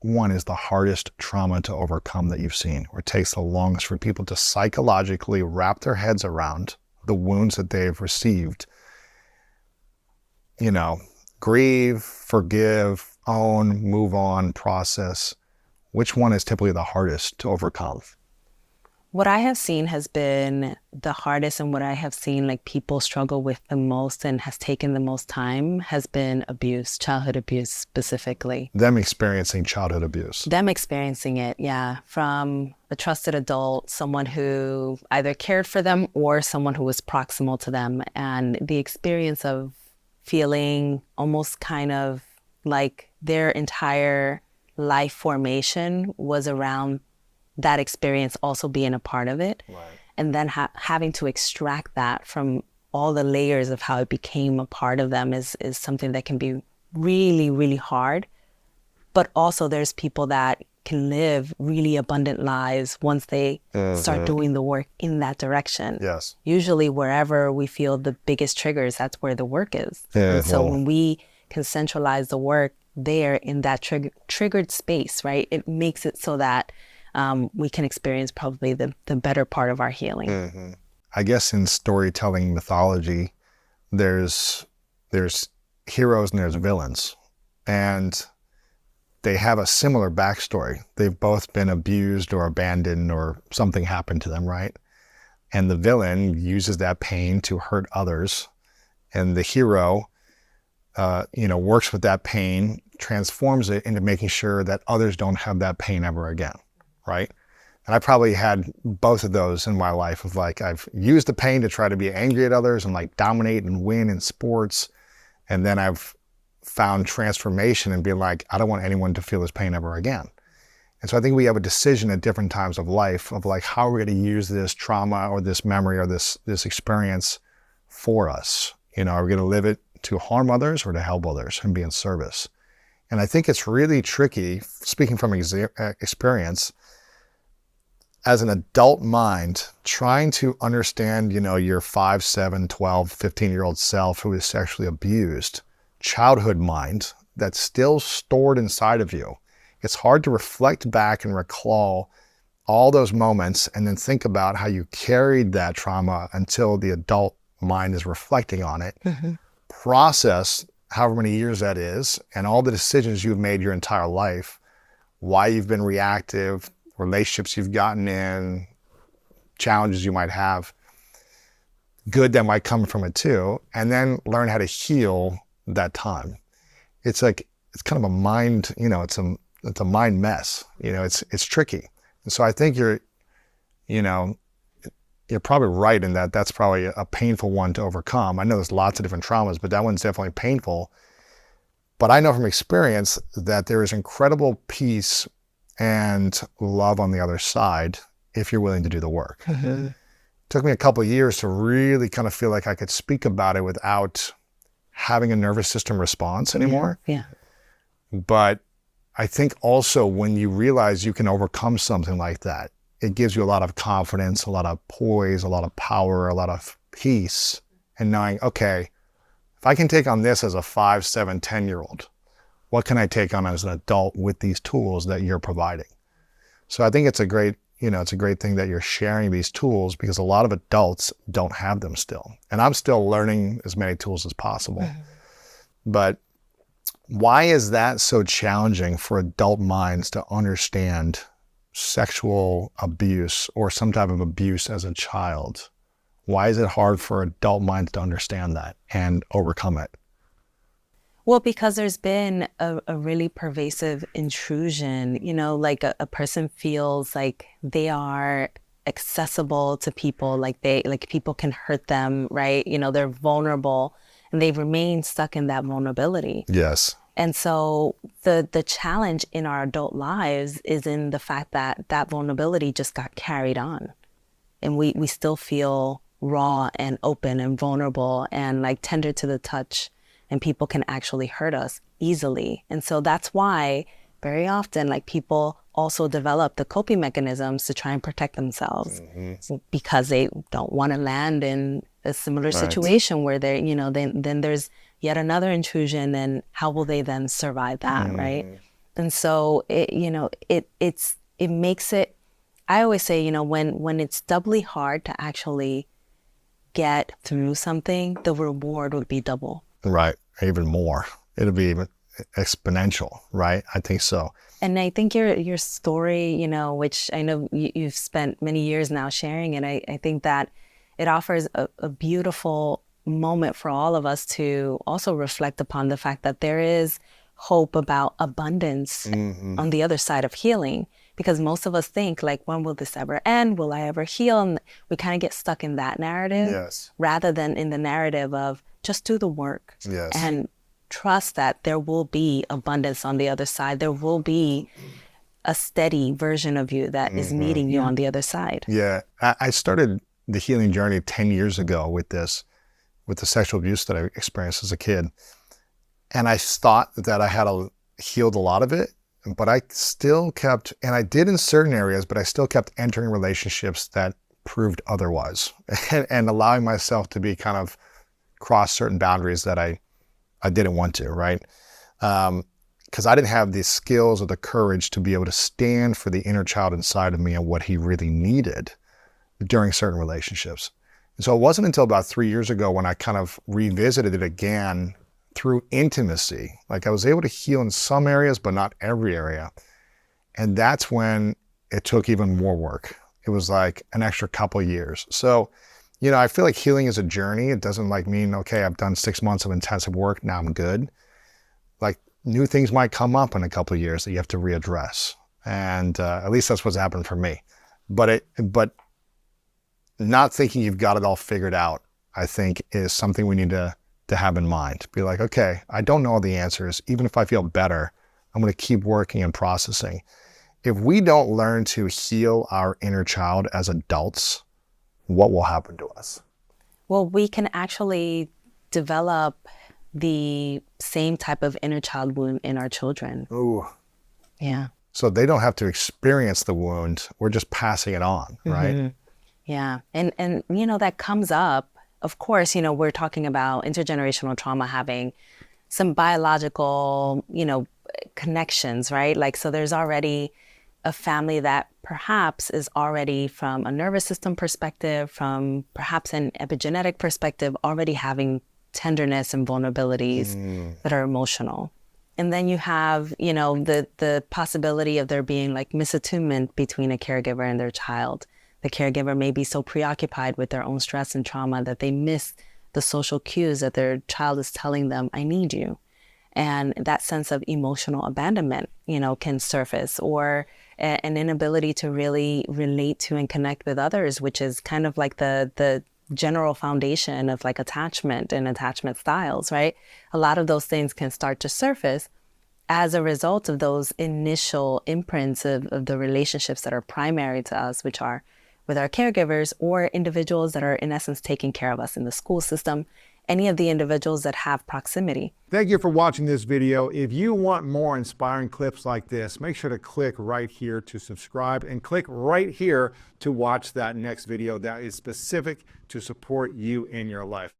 one is the hardest trauma to overcome that you've seen, or it takes the longest for people to psychologically wrap their heads around the wounds that they've received? Grieve, forgive, own, move on, process. Which one is typically the hardest to overcome? What I have seen has been the hardest, and what I have seen like people struggle with the most and has taken the most time has been abuse, childhood abuse specifically. Them experiencing childhood abuse. Them experiencing it, yeah, from a trusted adult, someone who either cared for them or someone who was proximal to them. And the experience of feeling almost kind of like their entire life formation was around that experience also being a part of it. Right. And then having to extract that from all the layers of how it became a part of them is something that can be really, really hard. But also there's people that can live really abundant lives once they start doing the work in that direction. Yes. Usually wherever we feel the biggest triggers, that's where the work is. And so when we can centralize the work there in that triggered space, right, it makes it so that we can experience probably the better part of our healing. I guess in storytelling mythology, there's heroes and there's villains. And they have a similar backstory. They've both been abused or abandoned or something happened to them, right? And the villain uses that pain to hurt others. And the hero, works with that pain, transforms it into making sure that others don't have that pain ever again, right? And I probably had both of those in my life of like, I've used the pain to try to be angry at others and like dominate and win in sports. And then I've found transformation and being like, I don't want anyone to feel this pain ever again. And so I think we have a decision at different times of life of like, how are we going to use this trauma or this memory or this experience for us? Are we going to live it to harm others or to help others and be in service? And I think it's really tricky, speaking from experience, as an adult mind, trying to understand, your 5, 7, 12, 15-year-old self who is sexually abused, childhood mind that's still stored inside of you. It's hard to reflect back and recall all those moments and then think about how you carried that trauma until the adult mind is reflecting on it, process however many years that is, and all the decisions you've made your entire life, why you've been reactive, relationships you've gotten in, challenges you might have, good that might come from it too, and then learn how to heal that time. It's like, it's kind of a mind, it's a mind mess, it's tricky. And so I think you're probably right in that that's probably a painful one to overcome. I know there's lots of different traumas, but that one's definitely painful. But I know from experience that there is incredible peace and love on the other side if you're willing to do the work. It took me a couple of years to really kind of feel like I could speak about it without having a nervous system response anymore. Yeah. But I think also when you realize you can overcome something like that, it gives you a lot of confidence, a lot of poise, a lot of power, a lot of peace, and knowing, okay, if I can take on this as a 5, 7, 10-year-old, what can I take on as an adult with these tools that you're providing? So I think it's a great thing that you're sharing these tools, because a lot of adults don't have them still. And I'm still learning as many tools as possible. But why is that so challenging for adult minds to understand sexual abuse or some type of abuse as a child? Why is it hard for adult minds to understand that and overcome it? Well, because there's been a really pervasive intrusion, like a person feels like they are accessible to people, like people can hurt them, right? They're vulnerable and they remain stuck in that vulnerability. Yes. And so the challenge in our adult lives is in the fact that that vulnerability just got carried on. And we still feel raw and open and vulnerable and like tender to the touch, and people can actually hurt us easily. And so that's why very often like people also develop the coping mechanisms to try and protect themselves, because they don't want to land in a similar situation where they're, then there's yet another intrusion, and how will they then survive that, right? And so it makes it, I always say, when it's doubly hard to actually get through something, the reward would be double. Right. Even more. It'll be even exponential, right? I think so. And I think your story, which I know you've spent many years now sharing, and I think that it offers a beautiful moment for all of us to also reflect upon the fact that there is hope about abundance on the other side of healing. Because most of us think like, when will this ever end? Will I ever heal? And we kind of get stuck in that narrative, Yes. rather than in the narrative of just do the work, Yes. and trust that there will be abundance on the other side. There will be a steady version of you that is meeting you on the other side. Yeah. I started the healing journey 10 years ago with the sexual abuse that I experienced as a kid. And I thought that I had healed a lot of it, but I still kept, and I did in certain areas, but I still kept entering relationships that proved otherwise and allowing myself to be kind of cross certain boundaries that I didn't want to, right? Because I didn't have the skills or the courage to be able to stand for the inner child inside of me and what he really needed during certain relationships. And so it wasn't until about 3 years ago when I kind of revisited it again through intimacy. Like I was able to heal in some areas, but not every area. And that's when it took even more work. It was like an extra couple years. So, I feel like healing is a journey. It doesn't like mean, okay, I've done 6 months of intensive work, now I'm good. Like new things might come up in a couple of years that you have to readdress. And at least that's what's happened for me. But not thinking you've got it all figured out, I think, is something we need to have in mind. Be like, okay, I don't know all the answers. Even if I feel better, I'm going to keep working and processing. If we don't learn to heal our inner child as adults, what will happen to us? Well, we can actually develop the same type of inner child wound in our children. Ooh. Yeah. So they don't have to experience the wound. We're just passing it on, right? Mm-hmm. Yeah. And that comes up. Of course, we're talking about intergenerational trauma having some biological, connections, right? Like, so there's already a family that perhaps is already, from a nervous system perspective, from perhaps an epigenetic perspective, already having tenderness and vulnerabilities that are emotional. And then you have, the possibility of there being like misattunement between a caregiver and their child. The caregiver may be so preoccupied with their own stress and trauma that they miss the social cues that their child is telling them, I need you. And that sense of emotional abandonment, can surface, or an inability to really relate to and connect with others, which is kind of like the general foundation of like attachment and attachment styles, right? A lot of those things can start to surface as a result of those initial imprints of the relationships that are primary to us, which are with our caregivers or individuals that are in essence taking care of us in the school system, any of the individuals that have proximity. Thank you for watching this video. If you want more inspiring clips like this, make sure to click right here to subscribe and click right here to watch that next video that is specific to support you in your life.